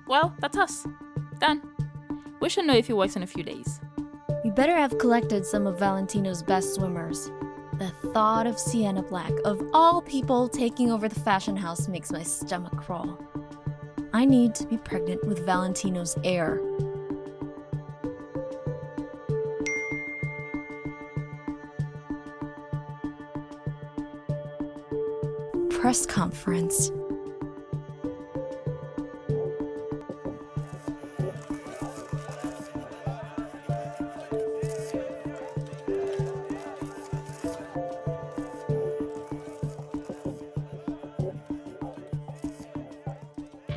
Well, that's us. Done. We should know if he works in a few days. You better have collected some of Valentino's best swimmers. The thought of Sienna Black, of all people, taking over the fashion house makes my stomach crawl. I need to be pregnant with Valentino's heir. Press conference.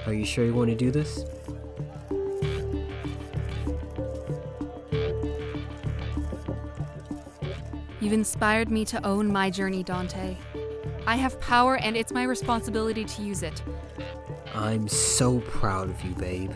Are you sure you want to do this? You've inspired me to own my journey, Dante. I have power and it's my responsibility to use it. I'm so proud of you, babe.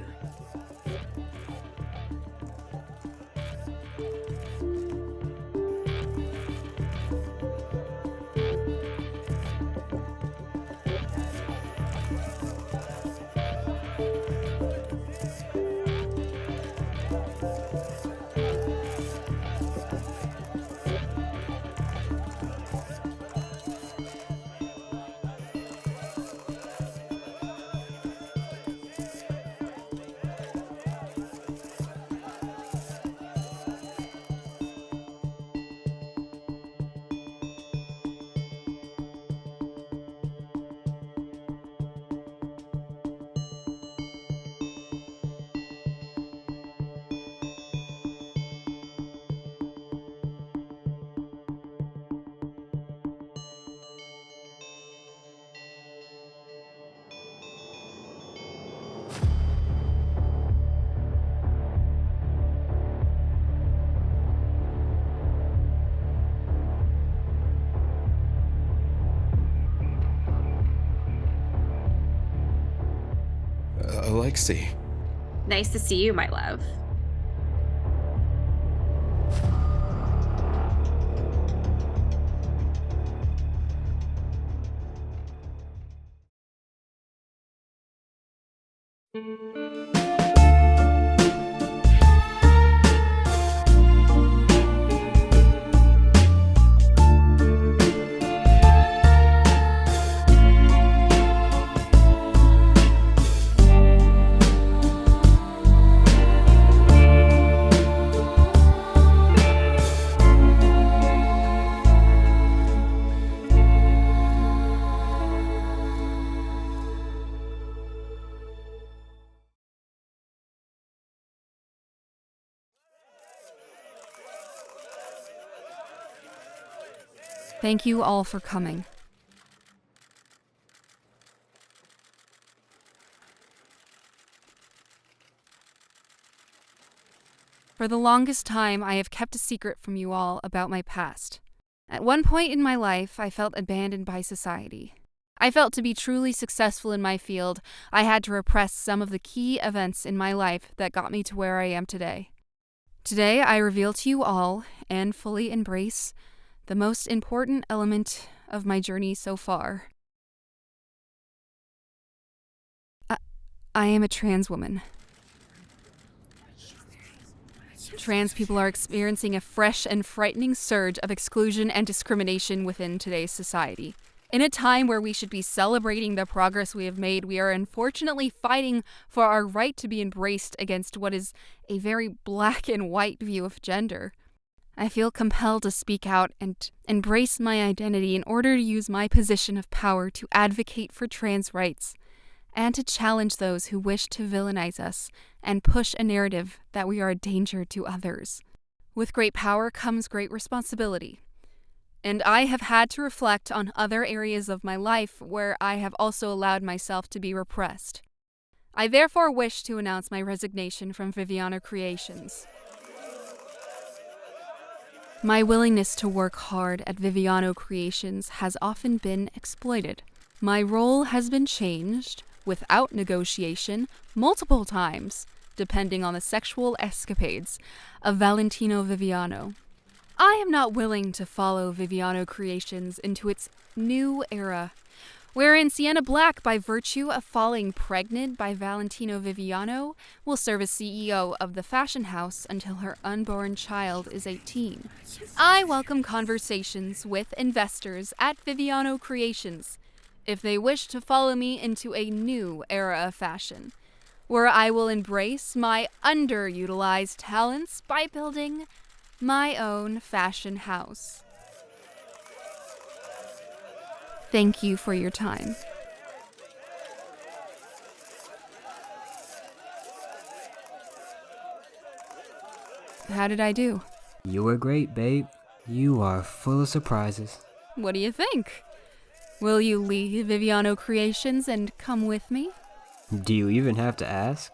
Alexi. Nice to see you, my love. Thank you all for coming. For the longest time, I have kept a secret from you all about my past. At one point in my life, I felt abandoned by society. I felt to be truly successful in my field, I had to repress some of the key events in my life that got me to where I am today. Today, I reveal to you all, and fully embrace, the most important element of my journey so far. I am a trans woman. Trans people are experiencing a fresh and frightening surge of exclusion and discrimination within today's society. In a time where we should be celebrating the progress we have made, we are unfortunately fighting for our right to be embraced against what is a very black and white view of gender. I feel compelled to speak out and embrace my identity in order to use my position of power to advocate for trans rights and to challenge those who wish to villainize us and push a narrative that we are a danger to others. With great power comes great responsibility. And I have had to reflect on other areas of my life where I have also allowed myself to be repressed. I therefore wish to announce my resignation from Viviano Creations. My willingness to work hard at Viviano Creations has often been exploited. My role has been changed without negotiation, multiple times, depending on the sexual escapades of Valentino Viviano. I am not willing to follow Viviano Creations into its new era, wherein Sienna Black, by virtue of falling pregnant by Valentino Viviano, will serve as CEO of the fashion house until her unborn child is 18. I welcome conversations with investors at Viviano Creations if they wish to follow me into a new era of fashion, where I will embrace my underutilized talents by building my own fashion house. Thank you for your time. How did I do? You were great, babe. You are full of surprises. What do you think? Will you leave Viviano Creations and come with me? Do you even have to ask?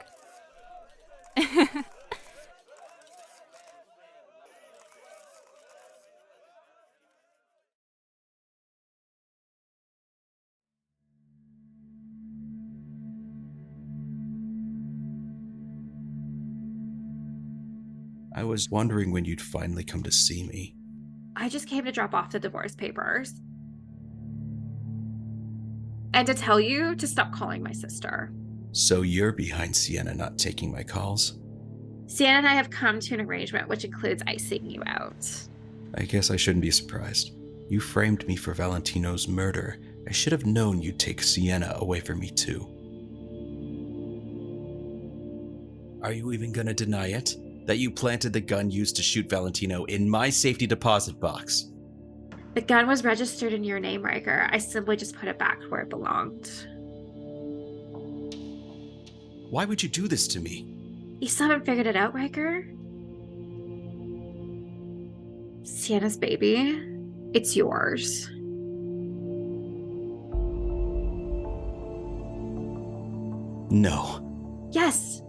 I was wondering when you'd finally come to see me. I just came to drop off the divorce papers. And to tell you to stop calling my sister. So you're behind Sienna not taking my calls? Sienna and I have come to an arrangement which includes icing you out. I guess I shouldn't be surprised. You framed me for Valentino's murder. I should have known you'd take Sienna away from me too. Are you even gonna deny it? That you planted the gun used to shoot Valentino in my safety deposit box? The gun was registered in your name, Ryker. I simply just put it back where it belonged. Why would you do this to me? You still haven't figured it out, Ryker? Sienna's baby. It's yours. No. Yes.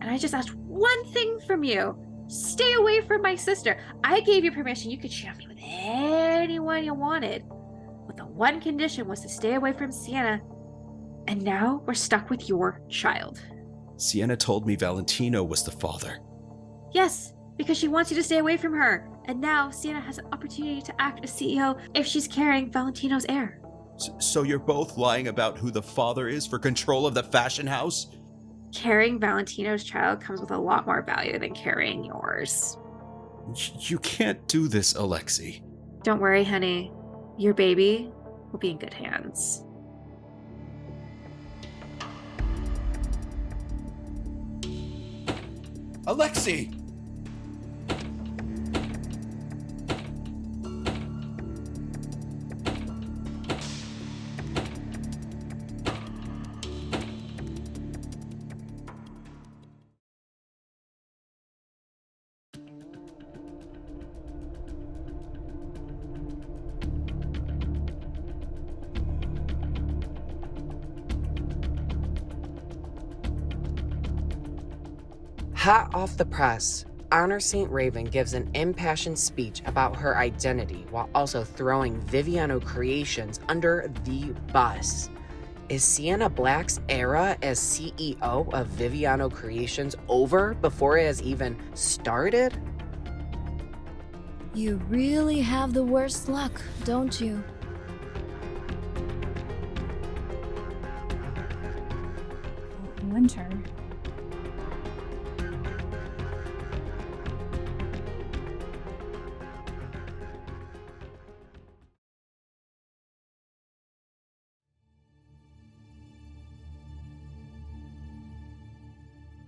And I just asked one thing from you. Stay away from my sister. I gave you permission. You could share me with anyone you wanted. But the one condition was to stay away from Sienna. And now we're stuck with your child. Sienna told me Valentino was the father. Yes, because she wants you to stay away from her. And now Sienna has an opportunity to act as CEO if she's carrying Valentino's heir. So you're both lying about who the father is for control of the fashion house? Carrying Valentino's child comes with a lot more value than carrying yours. You can't do this, Alexi. Don't worry, honey. Your baby will be in good hands. Alexi! Hot off the press, Honor St. Raven gives an impassioned speech about her identity while also throwing Viviano Creations under the bus. Is Sienna Black's era as CEO of Viviano Creations over before it has even started? You really have the worst luck, don't you? Wynter.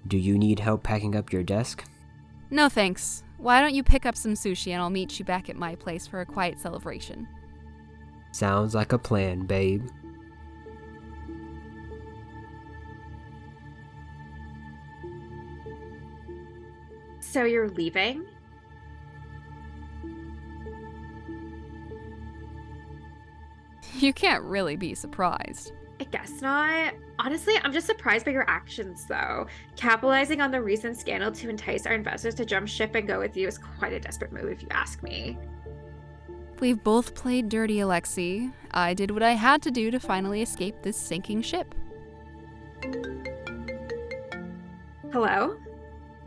Do you need help packing up your desk? No thanks. Why don't you pick up some sushi and I'll meet you back at my place for a quiet celebration. Sounds like a plan, babe. So you're leaving? You can't really be surprised. I guess not. Honestly, I'm just surprised by your actions, though. Capitalizing on the recent scandal to entice our investors to jump ship and go with you is quite a desperate move, if you ask me. We've both played dirty, Alexi. I did what I had to do to finally escape this sinking ship. Hello?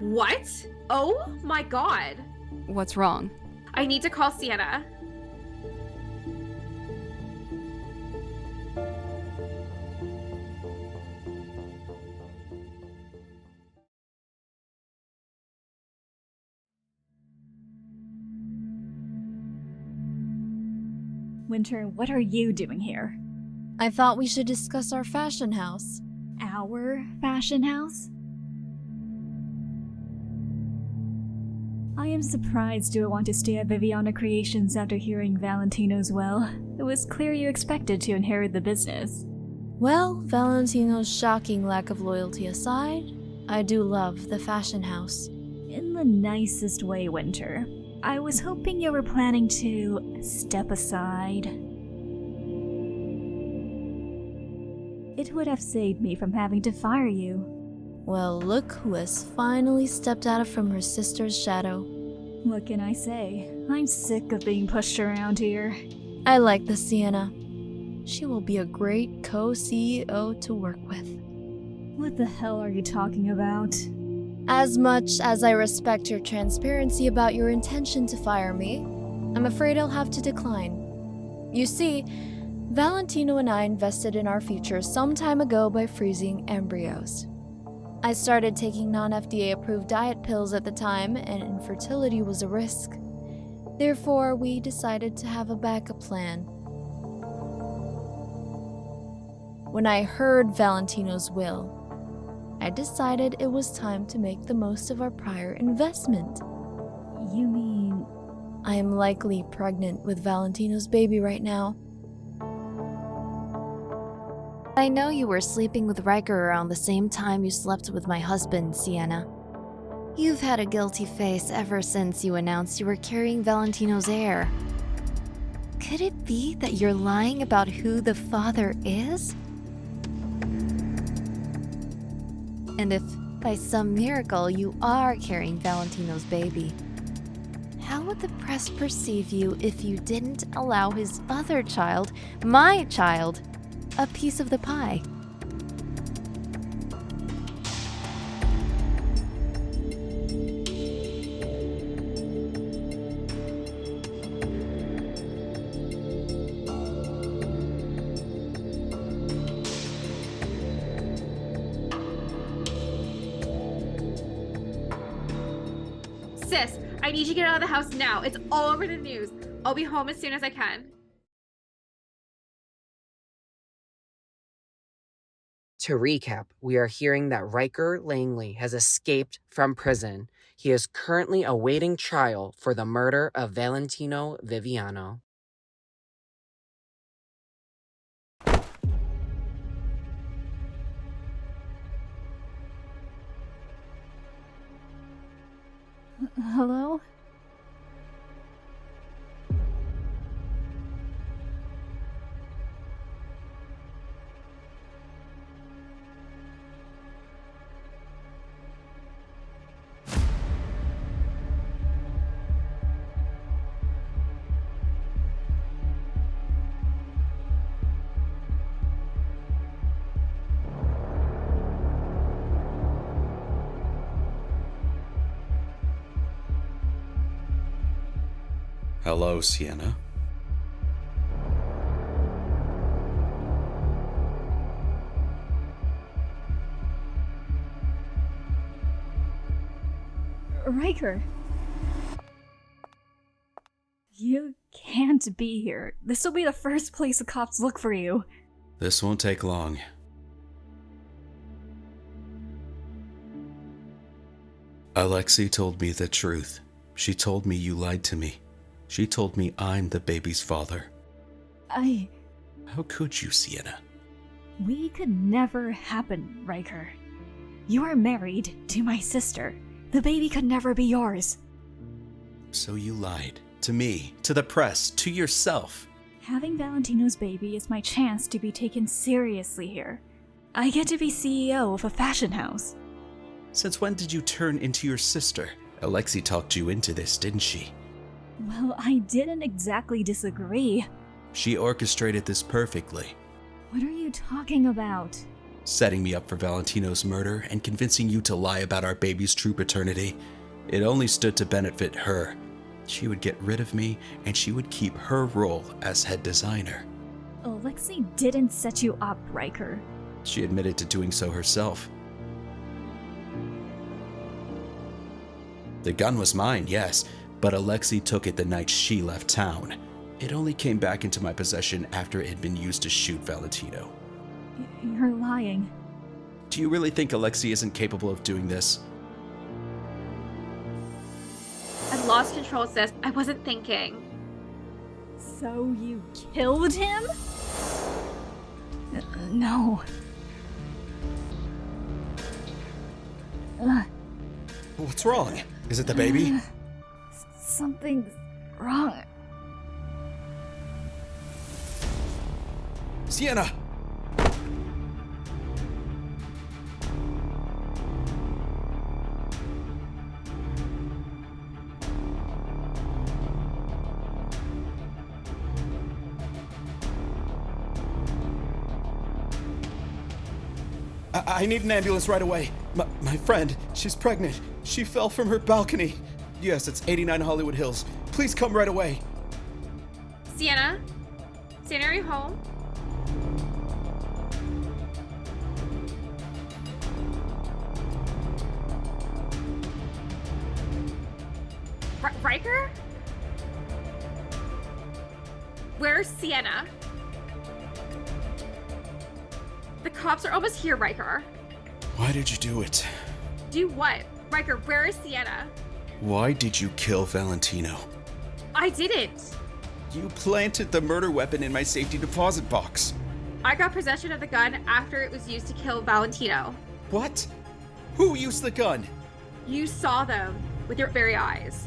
What? Oh my god. What's wrong? I need to call Sienna. Wynter, what are you doing here? I thought we should discuss our fashion house. Our fashion house? I am surprised you would want to stay at Viviano Creations after hearing Valentino's will. It was clear you expected to inherit the business. Well, Valentino's shocking lack of loyalty aside, I do love the fashion house. In the nicest way, Wynter. I was hoping you were planning to step aside. It would have saved me from having to fire you. Well, look who has finally stepped out from her sister's shadow. What can I say? I'm sick of being pushed around here. I like the Sienna. She will be a great co-CEO to work with. What the hell are you talking about? As much as I respect your transparency about your intention to fire me, I'm afraid I'll have to decline. You see, Valentino and I invested in our future some time ago by freezing embryos. I started taking non-FDA approved diet pills at the time, and infertility was a risk. Therefore, we decided to have a backup plan. When I heard Valentino's will, I decided it was time to make the most of our prior investment. You mean... I am likely pregnant with Valentino's baby right now. I know you were sleeping with Ryker around the same time you slept with my husband, Sienna. You've had a guilty face ever since you announced you were carrying Valentino's heir. Could it be that you're lying about who the father is? And if, by some miracle, you are carrying Valentino's baby, how would the press perceive you if you didn't allow his other child, my child, a piece of the pie? Sis, I need you to get out of the house now. It's all over the news. I'll be home as soon as I can. To recap, we are hearing that Ryker Langley has escaped from prison. He is currently awaiting trial for the murder of Valentino Viviano. Hello? Hello, Sienna. Ryker. You can't be here. This will be the first place the cops look for you. This won't take long. Alexi told me the truth. She told me you lied to me. She told me I'm the baby's father. How could you, Sienna? We could never happen, Ryker. You are married to my sister. The baby could never be yours. So you lied. To me, to the press, to yourself. Having Valentino's baby is my chance to be taken seriously here. I get to be CEO of a fashion house. Since when did you turn into your sister? Alexi talked you into this, didn't she? Well, I didn't exactly disagree. She orchestrated this perfectly. What are you talking about? setting me up for Valentino's murder and convincing you to lie about our baby's true paternity. It only stood to benefit her. She would get rid of me, and she would keep her role as head designer. Alexi didn't set you up, Ryker. She admitted to doing so herself. The gun was mine, yes, but Alexi took it the night she left town. It only came back into my possession after it had been used to shoot Valentino. You're lying. Do you really think Alexi isn't capable of doing this? I lost control, sis. I wasn't thinking. So you killed him? No. What's wrong? Is it the baby? Something's wrong. Sienna! I need an ambulance right away. My friend, she's pregnant. She fell from her balcony. Yes, it's 89 Hollywood Hills. Please come right away. Sienna? Sienna, are you home? Ryker? Where's Sienna? The cops are almost here, Ryker. Why did you do it? Do what? Ryker, where is Sienna? Why did you kill Valentino? I didn't. You planted the murder weapon in my safety deposit box. I got possession of the gun after it was used to kill Valentino. What? Who used the gun? You saw them with your very eyes.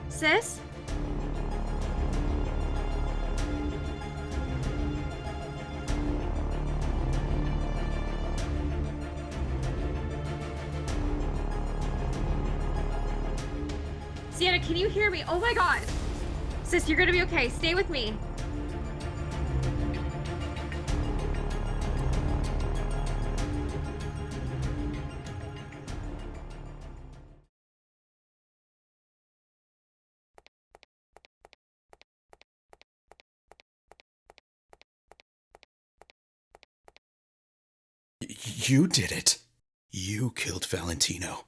Sis? Sienna, can you hear me? Oh my god! Sis, you're gonna be okay. Stay with me. You did it. You killed Valentino.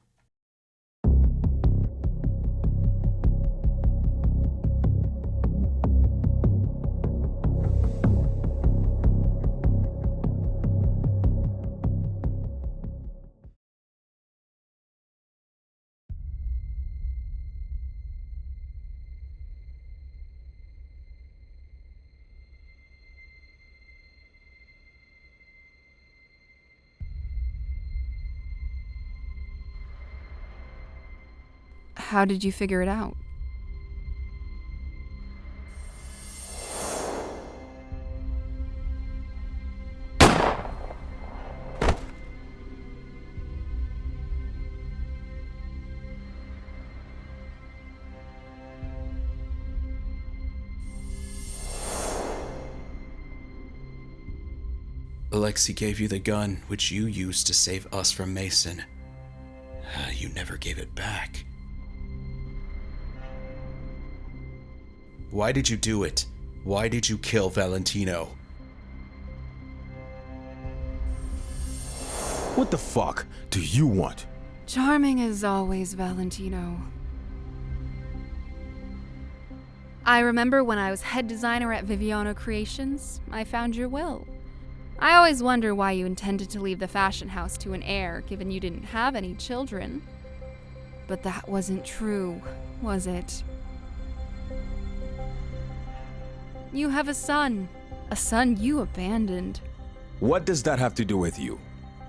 How did you figure it out? Alexi gave you the gun, which you used to save us from Mason. You never gave it back. Why did you do it? Why did you kill Valentino? What the fuck do you want? Charming as always, Valentino. I remember when I was head designer at Viviano Creations, I found your will. I always wonder why you intended to leave the fashion house to an heir, given you didn't have any children. But that wasn't true, was it? You have a son you abandoned. What does that have to do with you?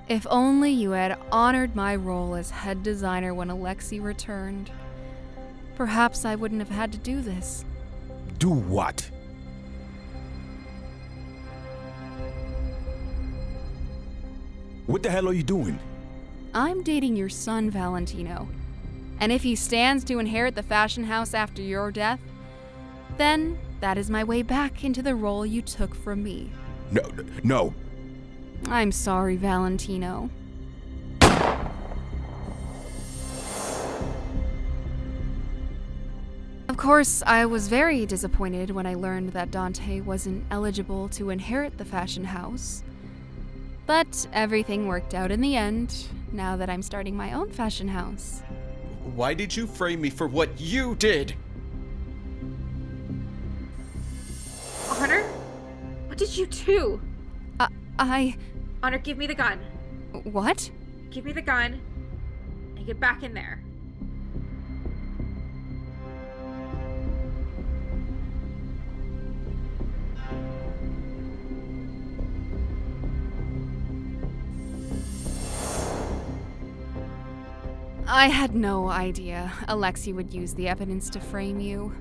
If only you had honored my role as head designer when Alexi returned. Perhaps I wouldn't have had to do this. Do what? What the hell are you doing? I'm dating your son, Valentino. And if he stands to inherit the fashion house after your death, then that is my way back into the role you took from me. No. I'm sorry, Valentino. Of course, I was very disappointed when I learned that Dante wasn't eligible to inherit the fashion house. But everything worked out in the end, now that I'm starting my own fashion house. Why did you frame me for what you did? Honor? What did you do? Honor, give me the gun. What? Give me the gun and get back in there. I had no idea Alexi would use the evidence to frame you.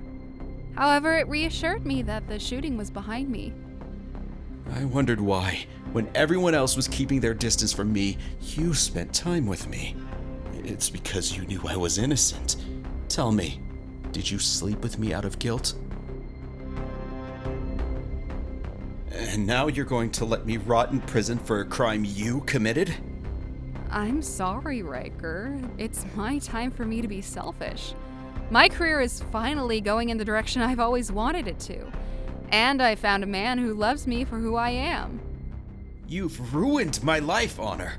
However, it reassured me that the shooting was behind me. I wondered why. When everyone else was keeping their distance from me, you spent time with me. It's because you knew I was innocent. Tell me, did you sleep with me out of guilt? And now you're going to let me rot in prison for a crime you committed? I'm sorry, Ryker. It's my time for me to be selfish. My career is finally going in the direction I've always wanted it to. And I found a man who loves me for who I am. You've ruined my life, Honor.